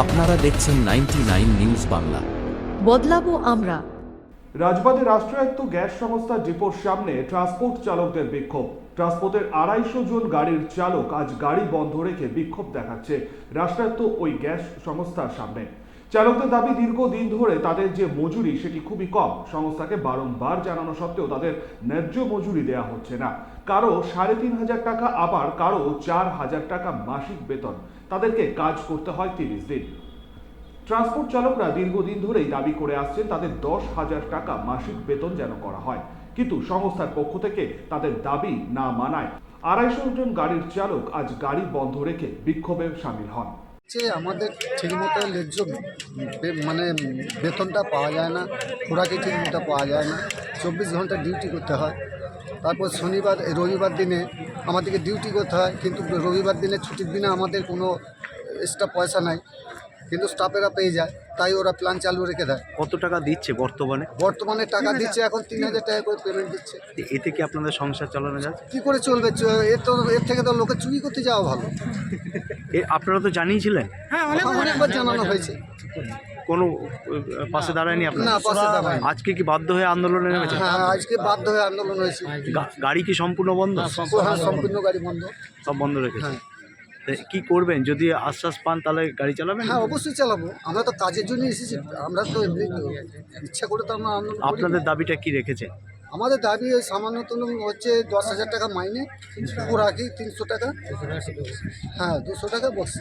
আপনারা দেখছেন 99 নিউজ বাংলা। বদলাবো আমরা। রাজবাঁধে রাষ্ট্রায়ত্ত গ্যাস সংস্থা ডিপোর সামনে ট্রান্সপোর্ট চালকদের বিক্ষোভ। ট্রান্সপোর্টের 250 জন গাড়ির চালক আজ গাড়ি বন্ধ রেখে বিক্ষোভ দেখাচ্ছে রাষ্ট্রায়ত্ত ওই গ্যাস সংস্থার সামনে। চালকদের দাবি, দীর্ঘদিন ধরে তাদের যে মজুরি সেটি খুবই কম। সংস্থাকে বারংবার জানানো সত্ত্বেও তাদের ন্যায্য মজুরি দেওয়া হচ্ছে না। কারো 3,500 টাকা, আবার কারো 4,000 টাকা মাসিক বেতন। তাদেরকে কাজ করতে হয় 30 দিন। ট্রান্সপোর্ট চালকরা দীর্ঘদিন ধরেই দাবি করে আসছেন তাদের 10,000 টাকা মাসিক বেতন যেন করা হয়, কিন্তু সংস্থার পক্ষ থেকে তাদের দাবি না মানায় 250 জন গাড়ির চালক আজ গাড়ি বন্ধ রেখে বিক্ষোভে সামিল হন। আমাদের ঠিকমতো ন্যায্য মানে বেতনটা পাওয়া যায় না, খোরাকি ঠিকমতো পাওয়া যায় না, 24 ঘন্টা ডিউটি করতে হয়। তারপর শনিবার রবিবার দিনে আমাদেরকে ডিউটি করতে হয়, কিন্তু রবিবার দিনে ছুটির দিনে আমাদের কোনো এক্সট্রা পয়সা নাই, কিন্তু স্টাফেরা পেয়ে যায়, তাই ওরা প্ল্যান চালু রেখে দেয়। কত টাকা দিচ্ছে বর্তমানে টাকা দিচ্ছে, এখন 3,000 টাকা করে পেমেন্ট দিচ্ছে। এতে কি আপনাদের সংসার চালানো যাচ্ছে? কী করে চলবে? এর থেকে তো লোকে চুরি করতে যাওয়া ভালো। আপনারা তো জানিয়েছিলেন? অনেকবার জানানো হয়েছে, কোনো পাশে দাঁড়ায়নি আপনারা? না, পাশে দাঁড়ায়নি। আজকে কি বাধ্য হয়ে আন্দোলনে নেমেছে? হ্যাঁ, আজকে বাধ্য হয়ে আন্দোলন হয়েছে। গাড়ি কি সম্পূর্ণ বন্ধ? হ্যাঁ, সম্পূর্ণ গাড়ি বন্ধ, সব বন্ধ রেখেছে। হ্যাঁ। কি করবেন? যদি আশ্বাস পান তাহলে গাড়ি চালাবেন? হ্যাঁ, অবশ্যই চালাবো। আমরা তো কাজের জন্য এসেছি, আমরা তো এমনি ইচ্ছা করে তো আমরা আন্দোলন করি না। আপনাদের দাবিটা কি রেখেছে? আমাদের দাবি ওই সামান্যতম হচ্ছে 10,000 টাকা মাইনে, খোরাকি 300 টাকা, হ্যাঁ 200 টাকা বক্স।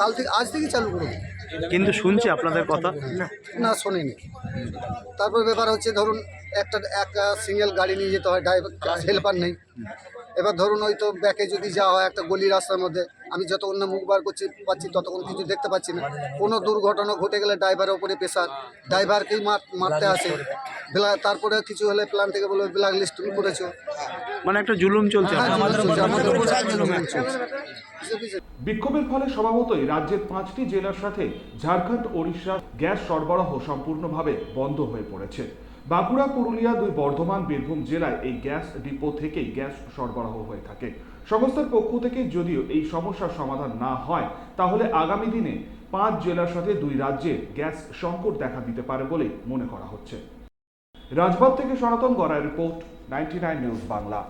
কাল থেকে, আজ থেকে চালু করবো। কিন্তু শুনছে আপনাদের কথা? না, শোনেনি। তারপর ব্যাপার হচ্ছে, ধরুন একটা সিঙ্গেল গাড়ি নিয়ে যেতে হয়, ড্রাইভার হেল্পার নেই। এবার ধরুন ওই তো ব্যাকে যদি যাওয়া হয় একটা গলি রাস্তার মধ্যে, আমি যতক্ষণ না মুখ বার পাচ্ছি ততক্ষণ কিছু দেখতে পাচ্ছি না। কোনো দুর্ঘটনা ঘটে গেলে ড্রাইভারের ওপরে প্রেশার, ড্রাইভারকেই মারতে আসে। তারপরে কিছু হলে প্ল্যান থেকে বলে ব্ল্যাক লিস্ট তুমি করেছো, মানে একটা জুলুম চলছে। আমাদের উপরে জুলুম চলছে। বিক্ষোভের ফলে স্বভাবতই রাজ্যের 5টি জেলার সাথে ঝাড়খণ্ড, ওড়িশা গ্যাস সরবরাহ সম্পূর্ণভাবে বন্ধ হয়ে পড়েছে। বাঁকুড়া, পুরুলিয়া, 2 বর্ধমান, বীরভূম জেলায় এই গ্যাস ডিপো থেকেই গ্যাস সরবরাহ হয়ে থাকে। সংস্থার পক্ষ থেকে যদিও এই সমস্যার সমাধান না হয়, তাহলে আগামী দিনে 5 জেলার সাথে 2 রাজ্যে গ্যাস সংকট দেখা দিতে পারে বলে মনে করা হচ্ছে। রাজবাঁধ থেকে সনাতন গড়াইয়ের রিপোর্ট, 99 নিউজ বাংলা।